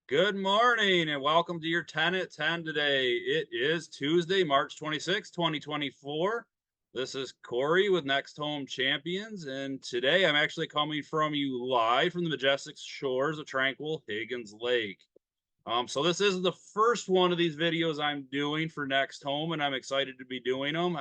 Good morning and welcome to your 10 at 10 today. It is Tuesday, March 26, 2024. This is Corey with Next Home Champions, and today I'm actually coming from you live from the majestic shores of tranquil Higgins Lake. So this is the first one of these videos I'm doing for Next Home, and I'm excited to be doing them.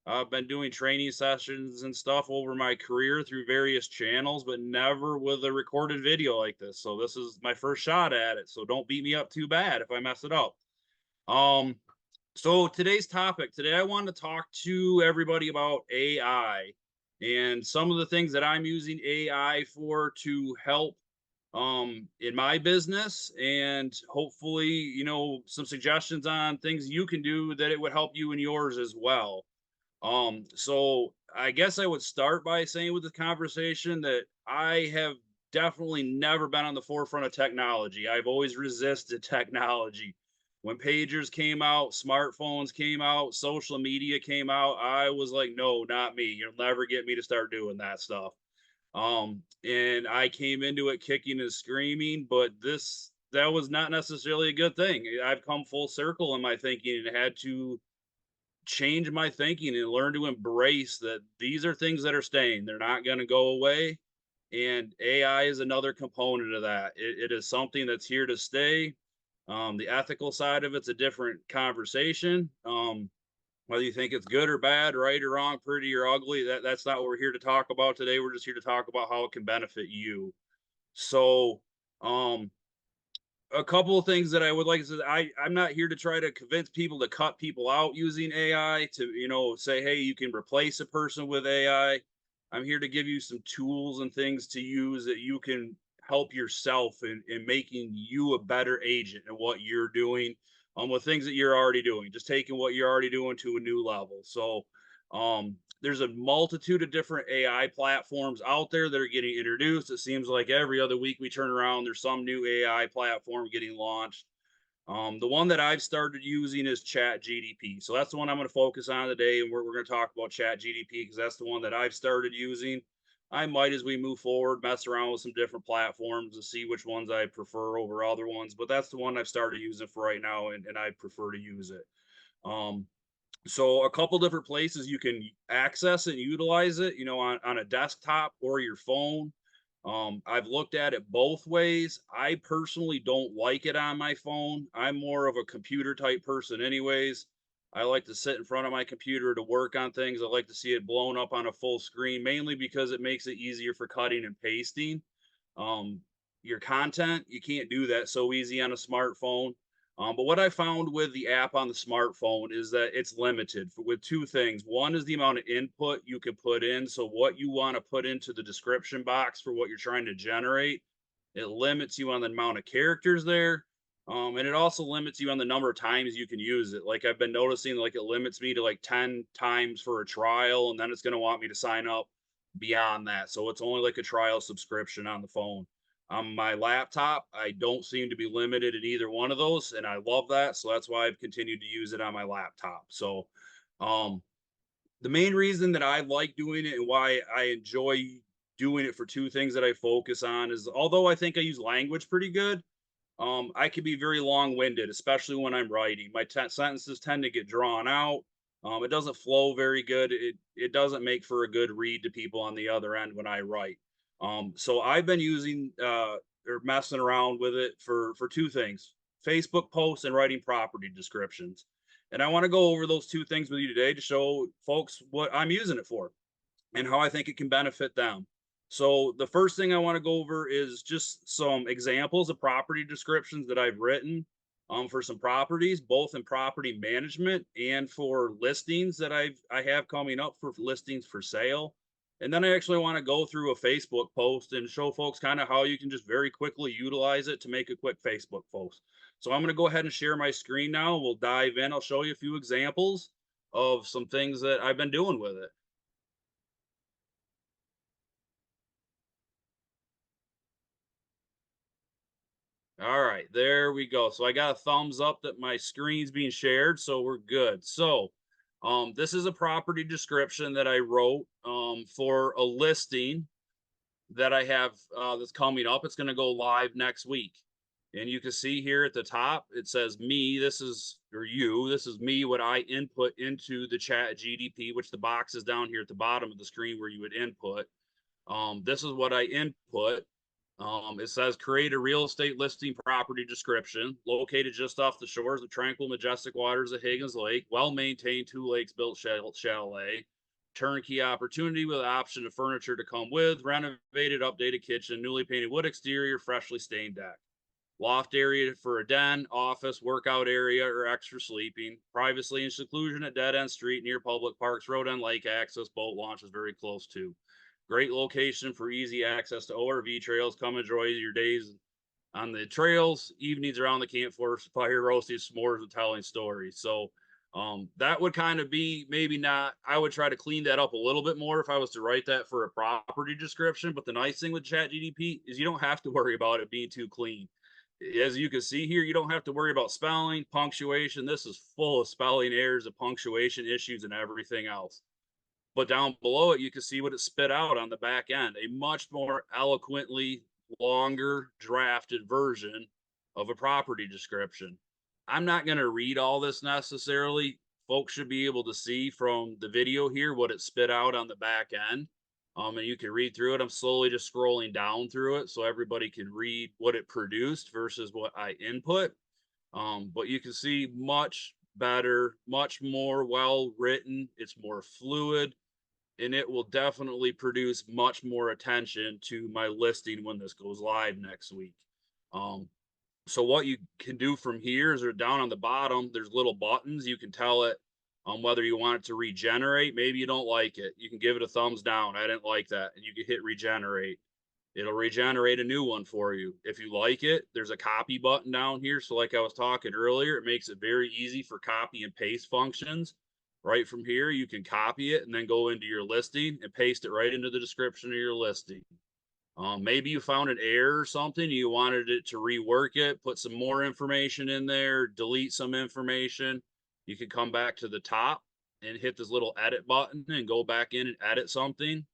I've been doing training sessions and stuff over my career through various channels, but never with a recorded video like this. So this is my first shot at it. So don't beat me up too bad if I mess it up. Um, so today's topic today, I want to talk to everybody about AI and some of the things that I'm using AI for to help in my business, and hopefully, some suggestions on things you can do that it would help you in yours as well. So I guess I would start by saying with the conversation that I have definitely never been on the forefront of technology. I've always resisted technology. When pagers came out, smartphones came out, social media came out, I was like, no, not me. You'll never get me to start doing that stuff. And I came into it kicking and screaming, but that was not necessarily a good thing. I've come full circle in my thinking and had to change my thinking and learn to embrace that these are things that are staying. They're not going to go away. And AI is another component of that. It is something that's here to stay. The ethical side of it's a different conversation. Whether you think it's good or bad, right or wrong, pretty or ugly, that's not what we're here to talk about today. We're just here to talk about how it can benefit you. So, um, a couple of things that I would like to say. I'm not here to try to convince people to cut people out using AI to, say, hey, you can replace a person with AI. I'm here to give you some tools and things to use that you can help yourself in making you a better agent in what you're doing with things that you're already doing, just taking what you're already doing to a new level. So there's a multitude of different AI platforms out there that are getting introduced. It seems like every other week we turn around, there's some new AI platform getting launched. The one that I've started using is Chat GDP. So that's the one I'm going to focus on today. And we're going to talk about Chat GDP because that's the one that I've started using. I might, as we move forward, mess around with some different platforms to see which ones I prefer over other ones. But that's the one I've started using for right now, and I prefer to use it. Um, so a couple different places you can access it and utilize it, on a desktop or your phone. I've looked at it both ways. I personally don't like it on my phone. I'm more of a computer type person anyways. I like to sit in front of my computer to work on things. I like to see it blown up on a full screen, mainly because it makes it easier for cutting and pasting. Um, your content, you can't do that so easy on a smartphone. But what I found with the app on the smartphone is that it's limited with two things. One is the amount of input you can put in. So, what you want to put into the description box for what you're trying to generate, it limits you on the amount of characters there. And it also limits you on the number of times you can use it. Like I've been noticing, like it limits me to like 10 times for a trial, and then it's going to want me to sign up beyond that. So it's only like a trial subscription on the phone. On my laptop, I don't seem to be limited in either one of those, and I love that. So that's why I've continued to use it on my laptop. So, um, the main reason that I like doing it and why I enjoy doing it for two things that I focus on is although I think I use language pretty good, I can be very long-winded, especially when I'm writing. My sentences tend to get drawn out. It doesn't flow very good. It doesn't make for a good read to people on the other end when I write. So I've been using or messing around with it for two things: Facebook posts and writing property descriptions. And I want to go over those two things with you today to show folks what I'm using it for and how I think it can benefit them. So the first thing I want to go over is just some examples of property descriptions that I've written for some properties, both in property management and for listings that I have coming up for listings for sale. And then I actually want to go through a Facebook post and show folks kind of how you can just very quickly utilize it to make a quick Facebook post. So I'm going to go ahead and share my screen now. We'll dive in. I'll show you a few examples of some things that I've been doing with it. All right, there we go. So I got a thumbs up that my screen's being shared, so we're good. So, this is a property description that I wrote for a listing that I have that's coming up. It's going to go live next week, And you can see here at the top, it says me, this is, or you, this is me, what I input into the chat GDP, which the box is down here at the bottom of the screen where you would input. This is what I input. It says create a real estate listing property description located just off the shores of tranquil, majestic waters of Higgins Lake, well-maintained 2 lakes built chalet, turnkey opportunity with option of furniture to come with, renovated, updated kitchen, newly painted wood exterior, freshly stained deck. Loft area for a den, office, workout area, or extra sleeping. Privacy and seclusion at dead end street near public parks, road and lake access, boat launch is very close to. Great location for easy access to ORV trails. Come enjoy your days on the trails, evenings around the campfire, roasting s'mores and telling stories. So that would kind of be maybe not, I would try to clean that up a little bit more if I was to write that for a property description. But the nice thing with Chat GDP is you don't have to worry about it being too clean. As you can see here, you don't have to worry about spelling, punctuation. This is full of spelling errors and punctuation issues and everything else. But down below it, you can see what it spit out on the back end, a much more eloquently longer drafted version of a property description. I'm not going to read all this necessarily. Folks should be able to see from the video here what it spit out on the back end. And you can read through it. I'm slowly just scrolling down through it so everybody can read what it produced versus what I input. But you can see much better, much more well written. It's more fluid, and it will definitely produce much more attention to my listing when this goes live next week. So what you can do from here is down on the bottom, there's little buttons. You can tell it whether you want it to regenerate. Maybe you don't like it. You can give it a thumbs down. I didn't like that. And you can hit regenerate. It'll regenerate a new one for you. If you like it, there's a copy button down here. So like I was talking earlier, it makes it very easy for copy and paste functions. Right from here, you can copy it and then go into your listing and paste it right into the description of your listing. Maybe you found an error or something, you wanted it to rework it, put some more information in there, delete some information. You can come back to the top and hit this little edit button and go back in and edit something.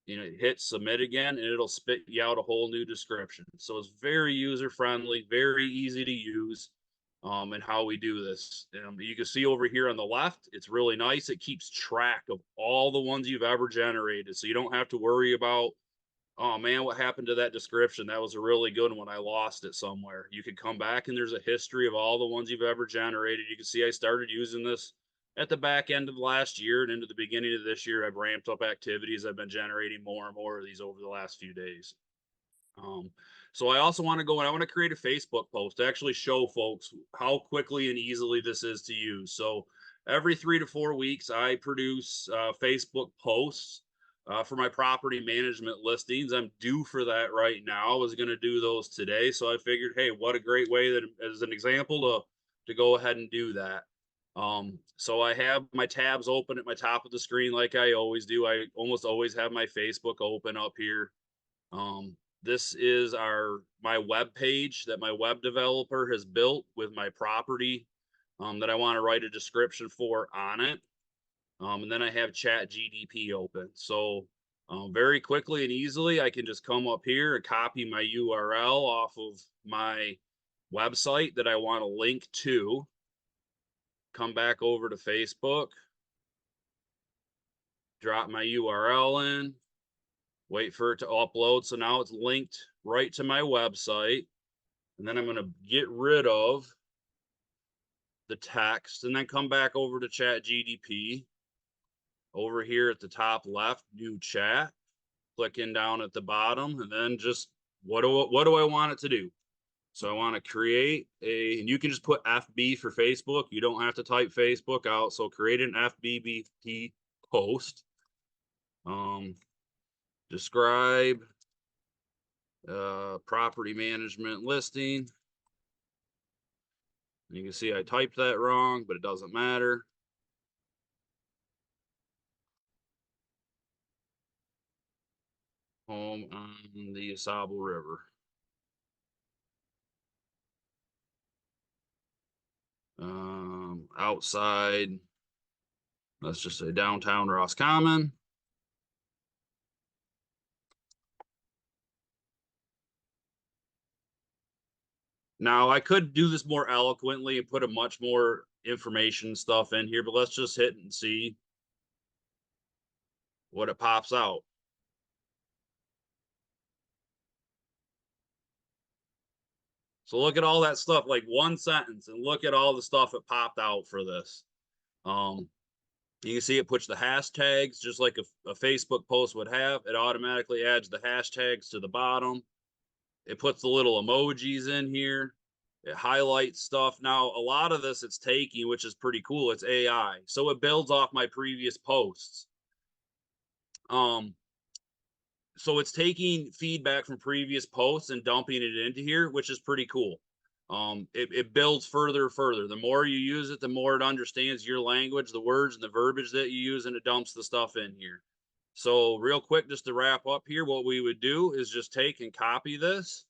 Hit submit again, and it'll spit you out a whole new description. So it's very user friendly, very easy to use. And how we do this. You can see over here on the left, it's really nice. It keeps track of all the ones you've ever generated. So you don't have to worry about, oh man, what happened to that description? That was a really good one. I lost it somewhere. You can come back and there's a history of all the ones you've ever generated. You can see I started using this at the back end of last year and into the beginning of this year. I've ramped up activities. I've been generating more and more of these over the last few days. So I also want to go and I want to create a Facebook post to actually show folks how quickly and easily this is to use. So every 3 to 4 weeks, I produce Facebook posts for my property management listings. I'm due for that right now. I was going to do those today. So I figured, hey, what a great way that as an example to go ahead and do that. So I have my tabs open at my top of the screen like I always do. I almost always have my Facebook open up here. This is my web page that my web developer has built with my property that I want to write a description for on it. And then I have Chat GDP open. So very quickly and easily, I can just come up here and copy my URL off of my website that I want to link to. Come back over to Facebook, drop my URL in, wait for it to upload. So now it's linked right to my website. And then I'm going to get rid of the text and then come back over to Chat GDP. Over here at the top left, new chat. Clicking down at the bottom, and then just what do I want it to do? So I want to create and you can just put FB for Facebook. You don't have to type Facebook out. So create an FBBT post. Describe property management listing. You can see I typed that wrong, but it doesn't matter. Home on the AuSable River. Outside, let's just say downtown Roscommon. Now I could do this more eloquently and put a much more information stuff in here, but let's just hit and see what it pops out. So look at all that stuff, like one sentence, and look at all the stuff it popped out for this. Um, you can see it puts the hashtags just like a Facebook post would have. It automatically adds the hashtags to the bottom. It puts the little emojis in here. It highlights stuff. Now, a lot of this it's taking, which is pretty cool. It's AI. So it builds off my previous posts. Um, so it's taking feedback from previous posts and dumping it into here, which is pretty cool. It builds further. The more you use it, the more it understands your language, the words and the verbiage that you use, and it dumps the stuff in here. So real quick, just to wrap up here, what we would do is just take and copy this,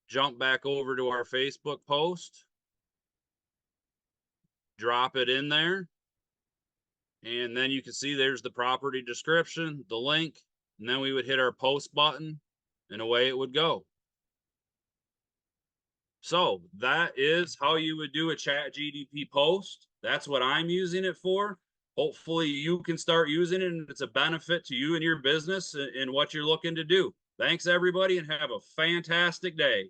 jump back over to our Facebook post, drop it in there, and then you can see there's the property description, the link, and then we would hit our post button, and away it would go. So that is how you would do a ChatGPT post. That's what I'm using it for. Hopefully you can start using it and it's a benefit to you and your business and what you're looking to do. Thanks everybody and have a fantastic day.